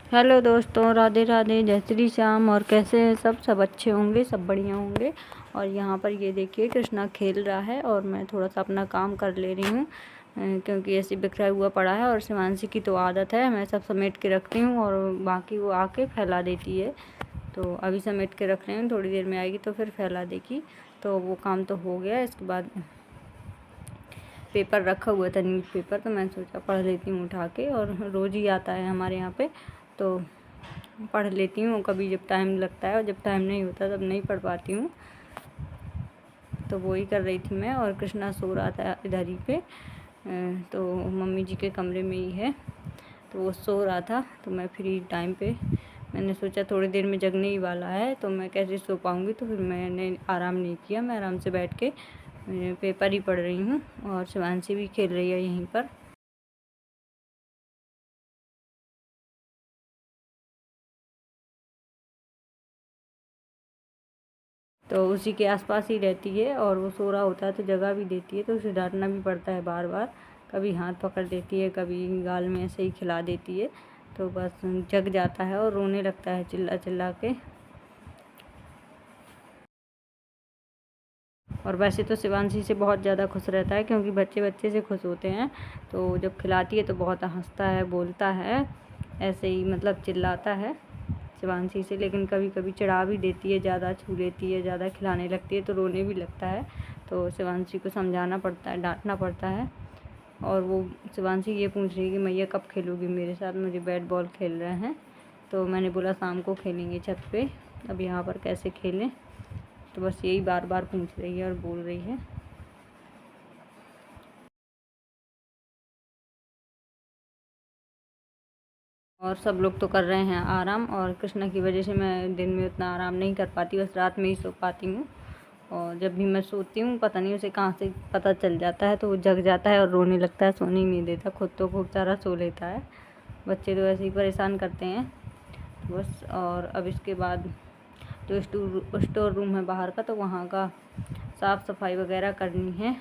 Hello दोस्तों, राधे राधे, जय श्री श्याम। और कैसे हैं सब अच्छे होंगे, सब बढ़िया होंगे। और यहाँ पर ये देखिए कृष्णा खेल रहा है और मैं थोड़ा सा अपना काम कर ले रही हूँ, क्योंकि ऐसे बिखरा हुआ पड़ा है। और शिवांशी की तो आदत है, मैं सब समेट के रखती हूँ और बाकी वो आके फैला देती है। तो अभी समेट के रख रही हूँ, थोड़ी देर में आएगी तो फिर फैला देगी। तो वो काम तो हो गया। इसके बाद पेपर रखा हुआ था, न्यूज़ पेपर, तो मैं सोचा पढ़ लेती हूँ उठा के। और रोज़ ही आता है हमारे यहाँ पे, तो पढ़ लेती हूँ कभी जब टाइम लगता है, और जब टाइम नहीं होता तब नहीं पढ़ पाती हूँ। तो वही कर रही थी मैं। और कृष्णा सो रहा था इधर ही पे, तो मम्मी जी के कमरे में ही है, तो वो सो रहा था। तो मैं फ्री टाइम पे मैंने सोचा थोड़ी देर में जगने ही वाला है, तो मैं कैसे सो पाऊँगी। तो फिर मैंने आराम नहीं किया, मैं आराम से बैठ के पेपर ही पढ़ रही हूँ। और शिवांशी भी खेल रही है यहीं पर। तो उसी के आसपास ही रहती है, और वो सो रहा होता है तो जगह भी देती है, तो उसे डांटना भी पड़ता है बार बार। कभी हाथ पकड़ देती है, कभी गाल में ऐसे ही खिला देती है, तो बस जग जाता है और रोने लगता है चिल्ला चिल्ला के। और वैसे तो शिवांशी से बहुत ज़्यादा खुश रहता है, क्योंकि बच्चे बच्चे से खुश होते हैं। तो जब खिलाती है तो बहुत हंसता है, बोलता है, ऐसे ही मतलब चिल्लाता है शिवांशी से। लेकिन कभी कभी चिढ़ा भी देती है, ज़्यादा छू लेती है, ज़्यादा खिलाने लगती है तो रोने भी लगता है। तो शिवांशी को समझाना पड़ता है, डांटना पड़ता है। और वो शिवांशी ये पूछ रही है कि मैया कब खेलोगी मेरे साथ, मुझे बैट बॉल खेल रहे हैं। तो मैंने बोला शाम को खेलेंगे छत पे, अब यहाँ पर कैसे खेलें। तो बस यही बार बार पूछ रही है और बोल रही है। और सब लोग तो कर रहे हैं आराम, और कृष्णा की वजह से मैं दिन में उतना आराम नहीं कर पाती, बस रात में ही सो पाती हूँ। और जब भी मैं सोती हूँ पता नहीं उसे कहाँ से पता चल जाता है, तो वो जग जाता है और रोने लगता है, सोने ही नहीं देता। खुद तो खूब सारा सो लेता है, बच्चे तो ऐसे ही परेशान करते हैं। तो बस, और अब इसके बाद जो स्टोर रूम है बाहर का, तो वहाँ का साफ़ सफाई वगैरह करनी है।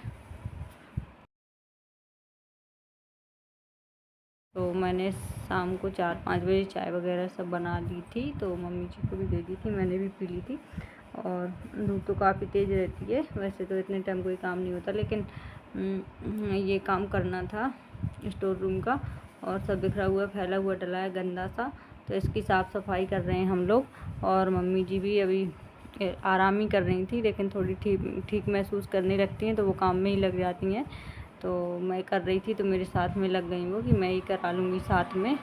तो मैंने शाम को 4-5 बजे चाय वगैरह सब बना ली थी, तो मम्मी जी को भी दे दी थी, मैंने भी पी ली थी। और धूप तो काफ़ी तेज़ रहती है, वैसे तो इतने टाइम कोई काम नहीं होता, लेकिन ये काम करना था स्टोर रूम का। और सब बिखरा हुआ फैला हुआ डला है गंदा सा, तो इसकी साफ़ सफाई कर रहे हैं हम लोग। और मम्मी जी भी अभी आराम ही कर रही थी, लेकिन थोड़ी ठीक ठीक महसूस करने लगती हैं तो वो काम में ही लग जाती हैं। तो मैं कर रही थी तो मेरे साथ में लग गई वो कि मैं ही करा लूँगी साथ में।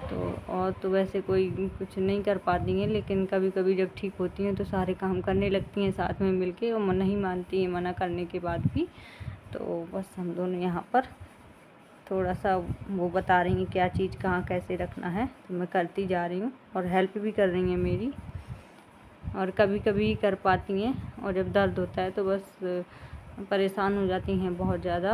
तो और तो वैसे कोई कुछ नहीं कर पाती हैं, लेकिन कभी कभी जब ठीक होती हैं तो सारे काम करने लगती हैं साथ में मिलके, और मन नहीं मानती हैं मना करने के बाद भी। तो बस हम दोनों यहाँ पर थोड़ा सा वो बता रही हैं क्या चीज़ कहाँ कैसे रखना है, तो मैं करती जा रही हूँ और हेल्प भी कर रही हैं मेरी। और कभी कभी कर पाती हैं, और जब दर्द होता है तो बस परेशान हो जाती हैं बहुत ज़्यादा।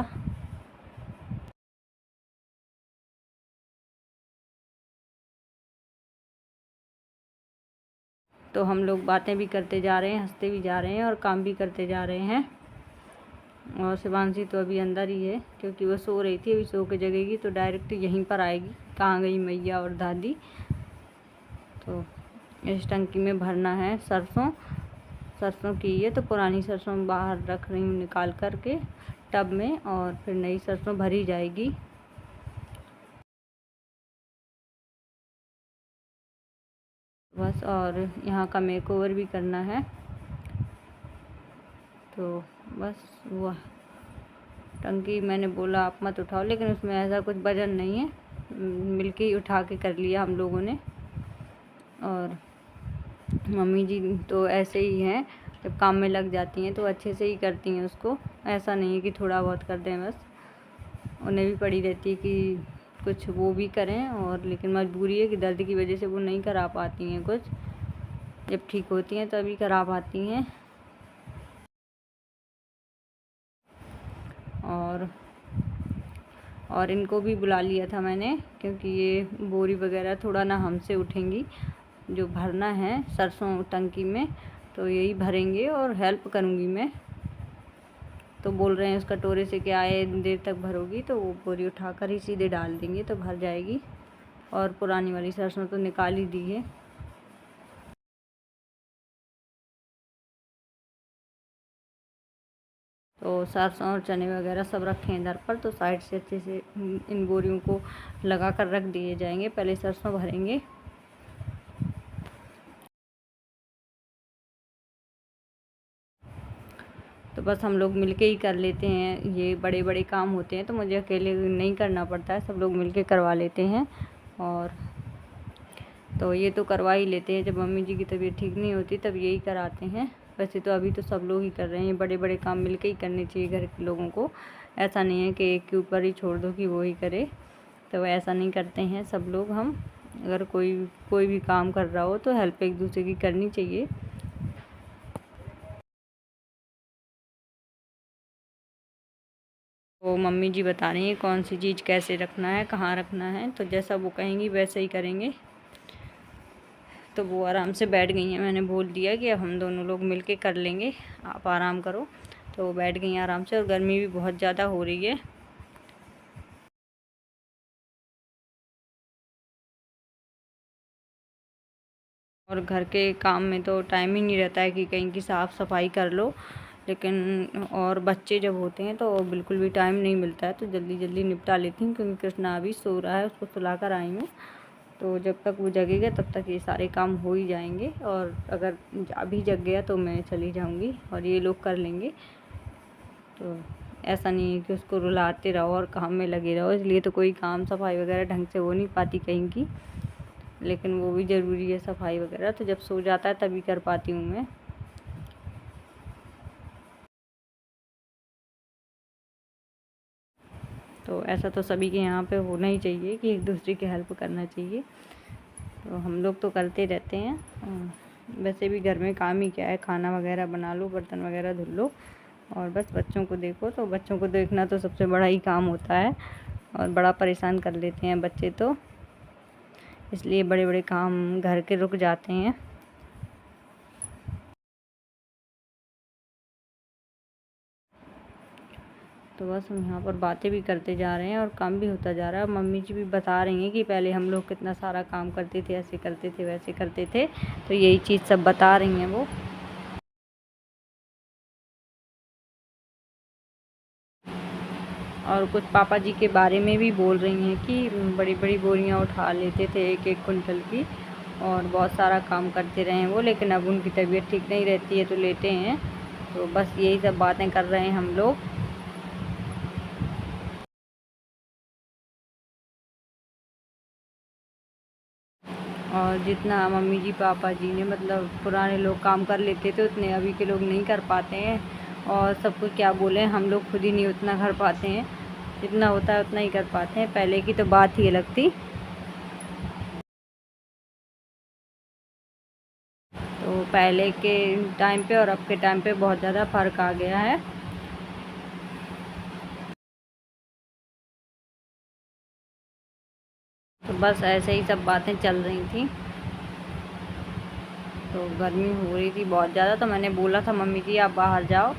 तो हम लोग बातें भी करते जा रहे हैं, हंसते भी जा रहे हैं और काम भी करते जा रहे हैं। और शिवांशी तो अभी अंदर ही है, क्योंकि वो सो रही थी, अभी सो के जगेगी तो डायरेक्ट यहीं पर आएगी, कहाँ गई मैया और दादी। तो इस टंकी में भरना है सरसों। सरसों की है तो पुरानी सरसों बाहर रख रही हूँ निकाल कर के टब में, और फिर नई सरसों भरी जाएगी। बस, और यहाँ का मेकओवर भी करना है। तो बस वो टंकी मैंने बोला आप मत उठाओ, लेकिन उसमें ऐसा कुछ वजन नहीं है, मिलके ही उठा के कर लिया हम लोगों ने। और मम्मी जी तो ऐसे ही हैं, जब काम में लग जाती हैं तो अच्छे से ही करती हैं उसको, ऐसा नहीं है कि थोड़ा बहुत कर दें बस। उन्हें भी पड़ी रहती है कि कुछ वो भी करें, और लेकिन मजबूरी है कि दर्द की वजह से वो नहीं करा पाती हैं कुछ, जब ठीक होती हैं तभी करा पाती हैं। और और इनको भी बुला लिया था मैंने, क्योंकि ये बोरी वगैरह थोड़ा ना हमसे उठेंगी, जो भरना है सरसों टंकी में तो यही भरेंगे और हेल्प करूँगी मैं। तो बोल रहे हैं उस कटोरे से क्या आए देर तक भरोगी, तो वो बोरी उठाकर ही सीधे डाल देंगे तो भर जाएगी। और पुरानी वाली सरसों तो निकाल ही दी है। तो सरसों और चने वगैरह सब रखे हैं इधर पर, तो साइड से अच्छे से इन बोरियों को लगा कर रख दिए जाएंगे। पहले सरसों भरेंगे। तो बस हम लोग मिलके ही कर लेते हैं, ये बड़े बड़े काम होते हैं तो मुझे अकेले नहीं करना पड़ता है, सब लोग मिलके करवा लेते हैं। और तो ये तो करवा ही लेते हैं, जब मम्मी जी की तबीयत ठीक नहीं होती तब यही कराते हैं। वैसे तो अभी तो सब लोग ही कर रहे हैं, बड़े बड़े काम मिलके ही करने चाहिए घर के लोगों को। ऐसा नहीं है कि एक के ऊपर ही छोड़ दो कि वो ही करे, तो ऐसा नहीं करते हैं सब लोग। हम अगर कोई भी काम कर रहा हो तो हेल्प एक दूसरे की करनी चाहिए। वो मम्मी जी बता रही हैं कौन सी चीज़ कैसे रखना है, कहाँ रखना है, तो जैसा वो कहेंगी वैसे ही करेंगे। तो वो आराम से बैठ गई हैं, मैंने बोल दिया कि अब हम दोनों लोग मिलके कर लेंगे, आप आराम करो। तो वो बैठ गई हैं आराम से, और गर्मी भी बहुत ज़्यादा हो रही है। और घर के काम में तो टाइम ही नहीं रहता है कि कहीं की साफ़ सफाई कर लो, लेकिन और बच्चे जब होते हैं तो बिल्कुल भी टाइम नहीं मिलता है, तो जल्दी जल्दी निपटा लेती हूँ। क्योंकि कृष्णा अभी सो रहा है, उसको सुला कर आई हूँ, तो जब तक वो जगेगा तब तक ये सारे काम हो ही जाएंगे। और अगर अभी जग गया तो मैं चली जाऊंगी और ये लोग कर लेंगे। तो ऐसा नहीं है कि उसको रुलाते रहो और काम में लगे रहो, इसलिए तो कोई काम सफाई वगैरह ढंग से हो नहीं पाती कहीं की, लेकिन वो भी ज़रूरी है सफाई वगैरह। तो जब सो जाता है तभी कर पाती हूँ मैं। तो ऐसा तो सभी के यहाँ पे होना ही चाहिए कि एक दूसरे की हेल्प करना चाहिए। तो हम लोग तो करते रहते हैं। वैसे भी घर में काम ही क्या है, खाना वगैरह बना लो, बर्तन वगैरह धुल लो, और बस बच्चों को देखो। तो बच्चों को देखना तो सबसे बड़ा ही काम होता है, और बड़ा परेशान कर लेते हैं बच्चे तो, इसलिए बड़े बड़े काम घर के रुक जाते हैं। तो बस हम यहाँ पर बातें भी करते जा रहे हैं और काम भी होता जा रहा है। मम्मी जी भी बता रही हैं कि पहले हम लोग कितना सारा काम करते थे, ऐसे करते थे, वैसे करते थे, तो यही चीज़ सब बता रही हैं वो। और कुछ पापा जी के बारे में भी बोल रही हैं कि बड़ी बड़ी बोरियां उठा लेते थे, एक एक कुंटल की, और बहुत सारा काम करते रहे हैं वो, लेकिन अब उनकी तबीयत ठीक नहीं रहती है तो लेते हैं। तो बस यही सब बातें कर रहे हैं हम लोग। और जितना मम्मी जी पापा जी ने, मतलब पुराने लोग काम कर लेते थे, उतने अभी के लोग नहीं कर पाते हैं। और सब कुछ क्या बोले, हम लोग खुद ही नहीं उतना कर पाते हैं, जितना होता है उतना ही कर पाते हैं। पहले की तो बात ही अलग थी। तो पहले के टाइम पे और अब के टाइम पे बहुत ज़्यादा फ़र्क आ गया है। तो बस ऐसे ही सब बातें चल रही थी। तो गर्मी हो रही थी बहुत ज़्यादा, तो मैंने बोला था मम्मी जी आप बाहर जाओ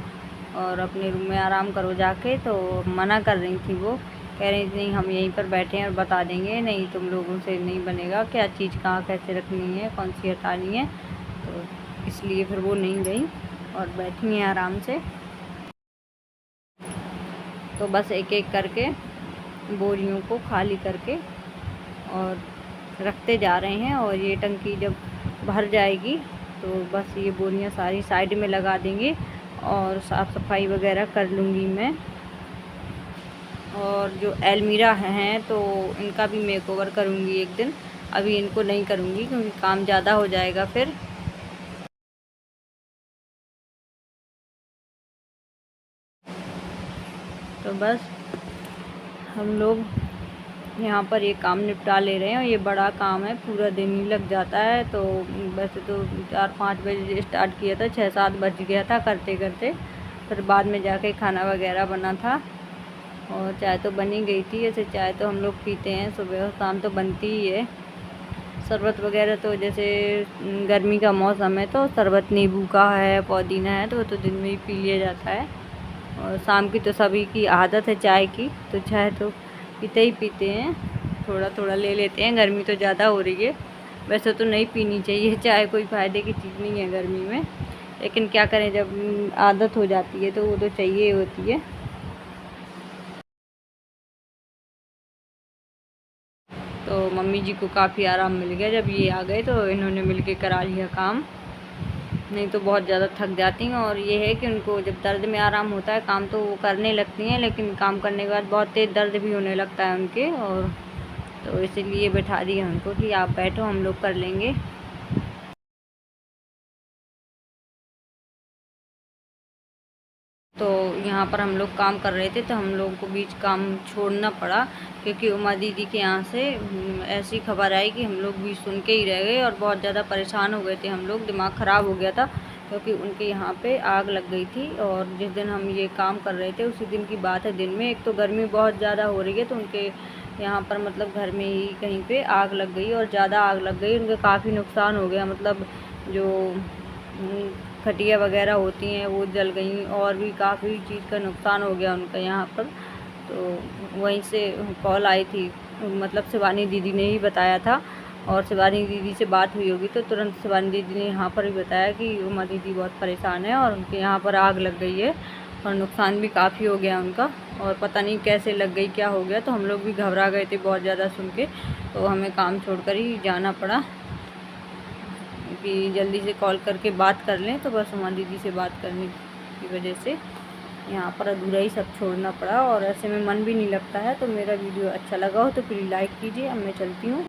और अपने रूम में आराम करो जाके, तो मना कर रही थी वो, कह रही थी नहीं हम यहीं पर बैठे हैं और बता देंगे, नहीं तुम लोगों से नहीं बनेगा, क्या चीज़ कहाँ कैसे रखनी है, कौन सी हटानी है। तो इसलिए फिर वो नहीं गई और बैठी हैं आराम से। तो बस एक एक करके बोरियों को खाली करके और रखते जा रहे हैं। और ये टंकी जब भर जाएगी तो बस ये बोरियां सारी साइड में लगा देंगे और साफ़ सफाई वगैरह कर लूँगी मैं। और जो अलमीरा हैं तो इनका भी मेकओवर करूँगी एक दिन, अभी इनको नहीं करूँगी क्योंकि काम ज़्यादा हो जाएगा फिर। तो बस हम लोग यहाँ पर ये काम निपटा ले रहे हैं, और ये बड़ा काम है, पूरा दिन ही लग जाता है। तो वैसे तो 4-5 बजे स्टार्ट किया था, 6-7 बज गया था करते करते, फिर बाद में जाके खाना वगैरह बना था और चाय तो बनी गई थी। ऐसे चाय तो हम लोग पीते हैं सुबह और शाम, तो बनती ही है। शरबत वगैरह तो जैसे गर्मी का मौसम है तो शरबत नींबू का है, पुदीना है, तो वो तो दिन में ही पी लिया जाता है। और शाम की तो सभी की आदत है चाय की, तो चाय तो पीते ही पीते हैं। थोड़ा थोड़ा ले लेते हैं, गर्मी तो ज़्यादा हो रही है। वैसे तो नहीं पीनी चाहिए चाय, कोई फ़ायदे की चीज़ नहीं है गर्मी में, लेकिन क्या करें, जब आदत हो जाती है तो वो तो चाहिए होती है। तो मम्मी जी को काफ़ी आराम मिल गया जब ये आ गए, तो इन्होंने मिलके करा लिया काम, नहीं तो बहुत ज़्यादा थक जाती हैं। और ये है कि उनको जब दर्द में आराम होता है काम तो वो करने लगती हैं, लेकिन काम करने के बाद बहुत तेज़ दर्द भी होने लगता है उनके, और तो इसीलिए बैठा दिया उनको कि आप बैठो, हम लोग कर लेंगे। तो यहाँ पर हम लोग काम कर रहे थे, तो हम लोगों को बीच काम छोड़ना पड़ा, क्योंकि उमा दीदी के यहाँ से ऐसी खबर आई कि हम लोग भी सुन के ही रह गए और बहुत ज़्यादा परेशान हो गए थे हम लोग, दिमाग ख़राब हो गया था, क्योंकि उनके यहाँ पे आग लग गई थी। और जिस दिन हम ये काम कर रहे थे उसी दिन की बात है, दिन में, एक तो गर्मी बहुत ज़्यादा हो रही है, तो उनके यहाँ पर मतलब घर में ही कहीं पे आग लग गई, और ज़्यादा आग लग गई, उनका काफ़ी नुकसान हो गया। मतलब जो खटिया वगैरह होती हैं वो जल गई, और भी काफ़ी चीज़ का नुकसान हो गया उनका यहाँ पर। तो वहीं से कॉल आई थी, मतलब शिवानी दीदी ने ही बताया था, और शिवानी दीदी से बात हुई होगी तो तुरंत शिवानी दीदी ने यहाँ पर भी बताया कि उमा दीदी बहुत परेशान है और उनके यहाँ पर आग लग गई है, और नुकसान भी काफ़ी हो गया उनका, और पता नहीं कैसे लग गई, क्या हो गया। तो हम लोग भी घबरा गए थे बहुत ज़्यादा सुन के, तो हमें काम छोड़कर ही जाना पड़ा कि जल्दी से कॉल करके बात कर लें। तो बस उमा दीदी से बात करने की वजह से यहाँ पर अधूरा ही सब छोड़ना पड़ा, और ऐसे में मन भी नहीं लगता है। तो मेरा वीडियो अच्छा लगा हो तो प्लीज़ लाइक कीजिए। अब मैं चलती हूँ।